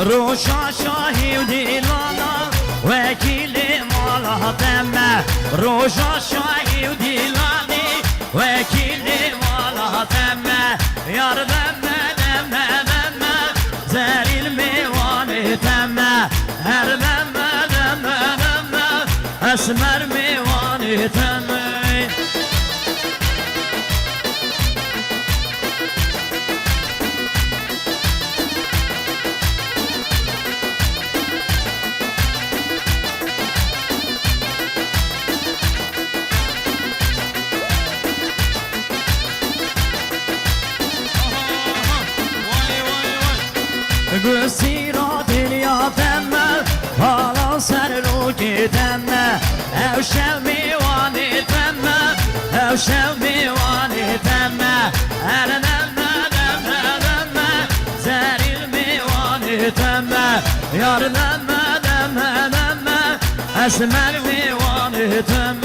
روشا شاهی و دیلانا وکیل مالا دمه روشا شاهی و دیلانی وکیل مالا دمه یار دمه دمه دمه زلیل میوانی دمه هر دمه دمه دمه اسمر میوانی دمه گوشی را دل یادم حالا سر رو گیدم او شب میوانیدم او شب میوانیدم هر دم دم دم زلیل میوانیدم یار دم دم دم اسمر میوانیدم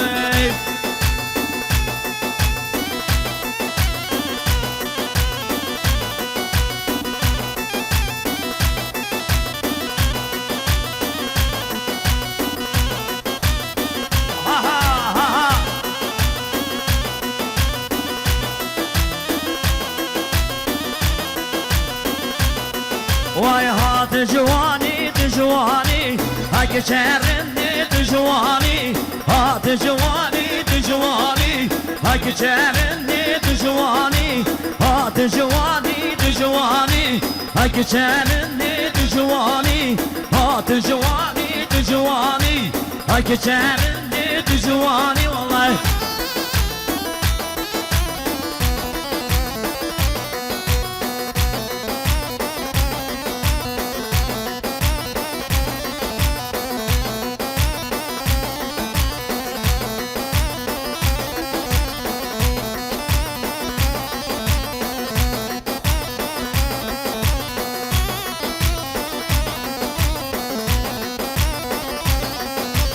وای ها دجوانی دجوانی اگه چرنی دجوانی ها دجوانی دجوانی اگه چرنی دجوانی ها دجوانی دجوانی اگه چرنی دجوانی ها دجوانی دجوانی اگه چرنی دجوانی والله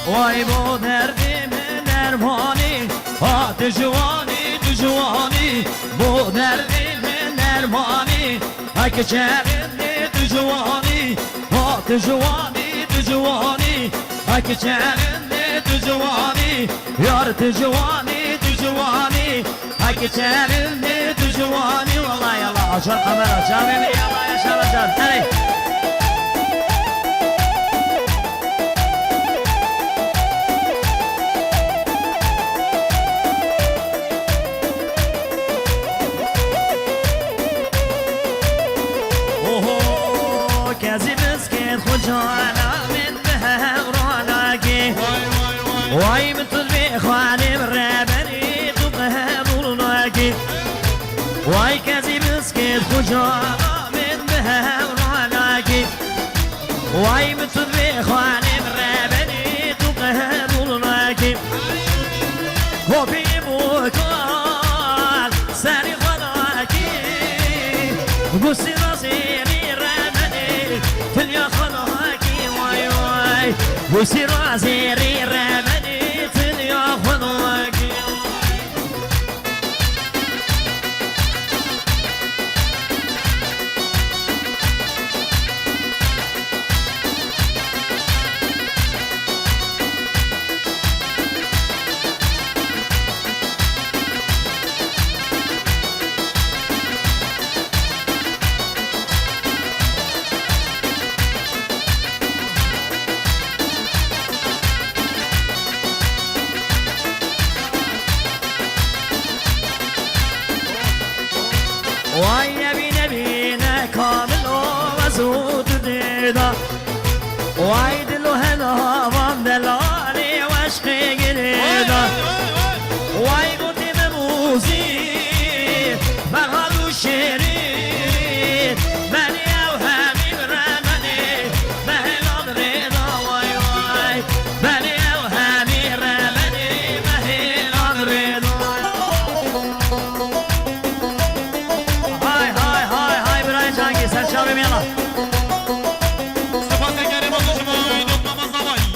وای با دردم درمانی ها دجوانی دجوانی با دردم درمانی اگه چرنی دجوانی ها دجوانی دجوانی اگه چرنی دجوانی یار دجوانی دجوانی اگه چرنی دجوانی والله یلا اجر قمر جانبی یلا یا شبجان هلی خجانا من بهراناكي واي مثل بإخواني بالرابري تبهروناكي واي كذي مسكين خجانا من بهراناكي واي مثل بإخواني بالرابري تبهروناكي هو بيبوكال ساري خلاكي قصي راسيري رامني تليا خلاكي واي واي قصي راسيري رامني تليا خلاكي واي نبي نبينا كامل وزود ديدا واي دلو هنا وام دلالي واشقي قليدا واي قلت مموزي مرهلو شيرين مني اوهامي برمني مهلان ريدا واي واي مني اوهامي رمني مهلان ريدا Sırpasa kerem oluşumu, unutmamaz davay.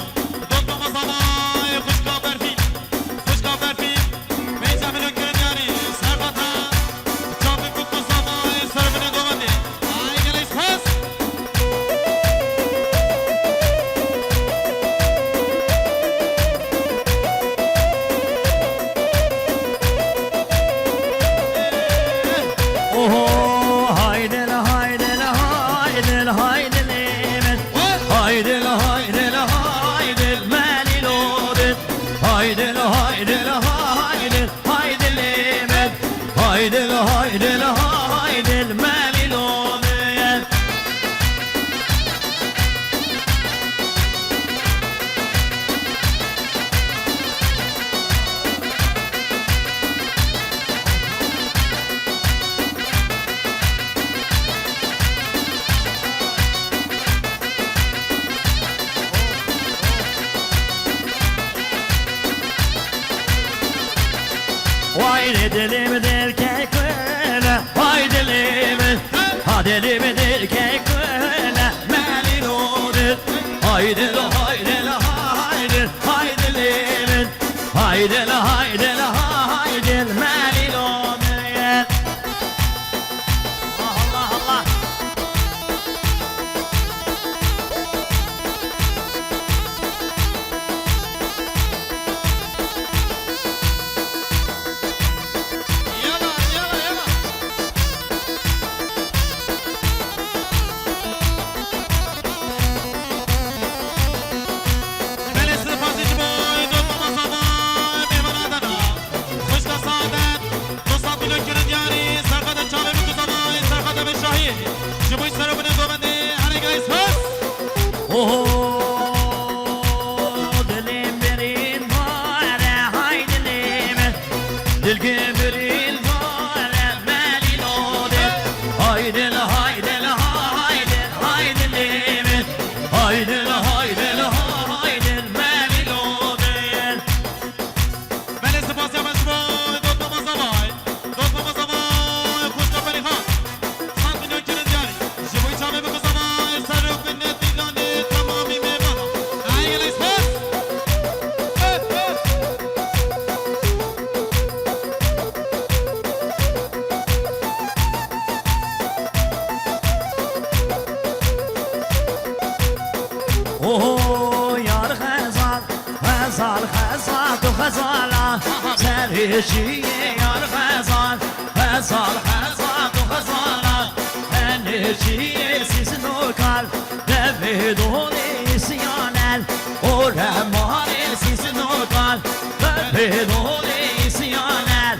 haydi haydi haydi limet haydi haydi haydi melilone Haydi dilim derken köle haydi limet haydi dilim derken köle melilone haydi haydi haydi haydi limet haydi haydi haydi melilone Allah Allah dilim birin vare haydi limet dilgim birin vare melilode haydi haydi haydi haydi limet haydi haydi haydi melilode بله سپاس یا مشبای دوست مزاوای خوش کپری خان سان میلیون کرد یاری شبوی چابه بگو زمای سر رو کنه دیلانه تمامی میبانا ایلی سپاس yar xezal xezal xezal tu xezala serhişiye yar xezal xezal xezal tu xezala enişiye sisin okal devedone isyanel oremane sisin okal devedone isyanel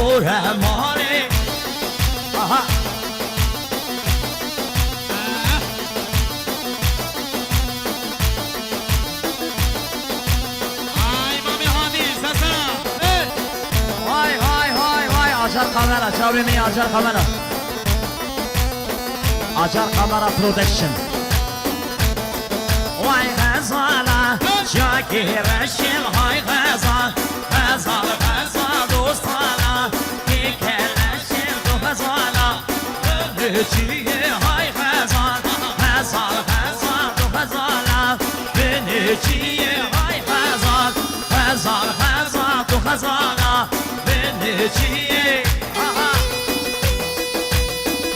oremane aha ay mami hadi sasa Vay vay vay vay acar kamera çavrimi acar kamera acar kamera production Vay gazala Şakir eşil hay gazal Gazal gazal dostana Dikel eşil du gazala Ölücüye hay gazal Gazal gazal du gazala Ölücüye hay gazal Gazal gazal du gazala Ölücüye aha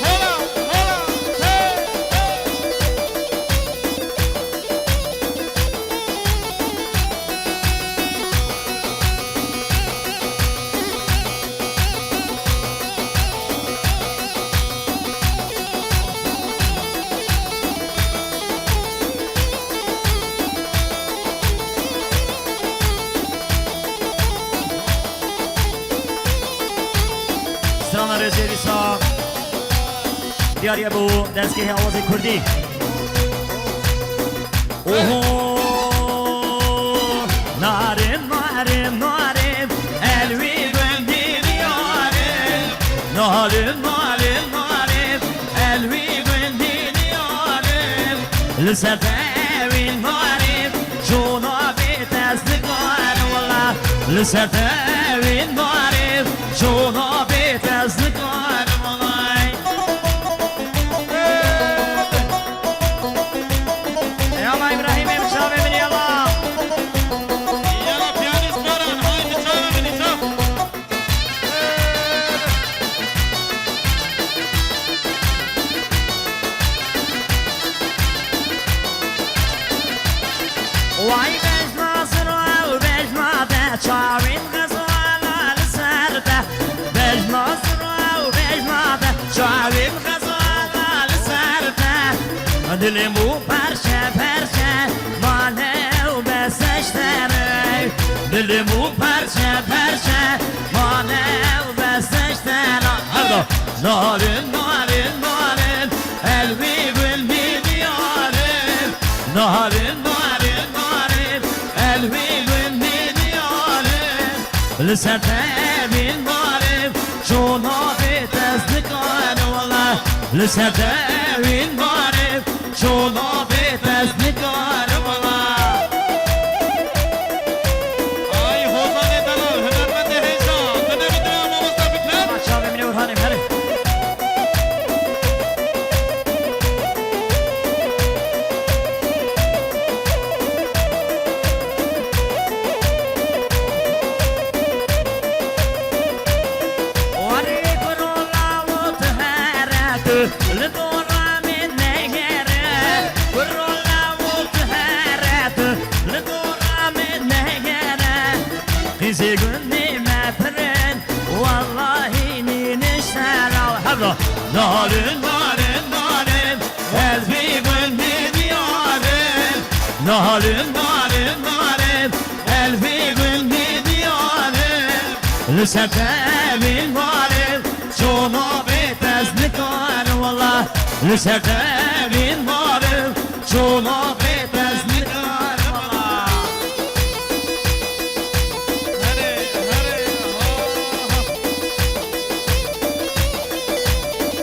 hola hola hey Strana Rezervisa Diyariye bu dezgah avazı Kurdi Oho Narim narim narim Elvi göndir yarim Narim narim narim Elvi göndir yarim Lüsefevin narim Şuna biteslik var valla Lüsefevin narim Şuna biteslik var valla Yalla İbrahim'im çavemin yalla yala piyanist Baran haydi çağır beni çağır Vay Bejnazır o Bejnade Çavin gazala lıserde Bejnazır o Bejnade Çavin gazala lıserde Dilim bu parça parça Manev beseştere Dilim bu parça perçe manev besleşten Hardo Narin narin narin elvi gülmi diyarim Narin narin narin elvi gülmi diyarim Liserte bin marif şuna biteslik anı valla Liserte bin marif şuna biteslik anı valla Ay Hozane Dalal, hünermende heyecan. Dönemi duyamamızda Fikret. Çağır Emine Orhan'ım hadi Narin narin narin elbi gülmi diyarim Narin narin narin elbi gülmi diyarim Lisete bin marif şuna biteslik var valla Lisete bin marif şuna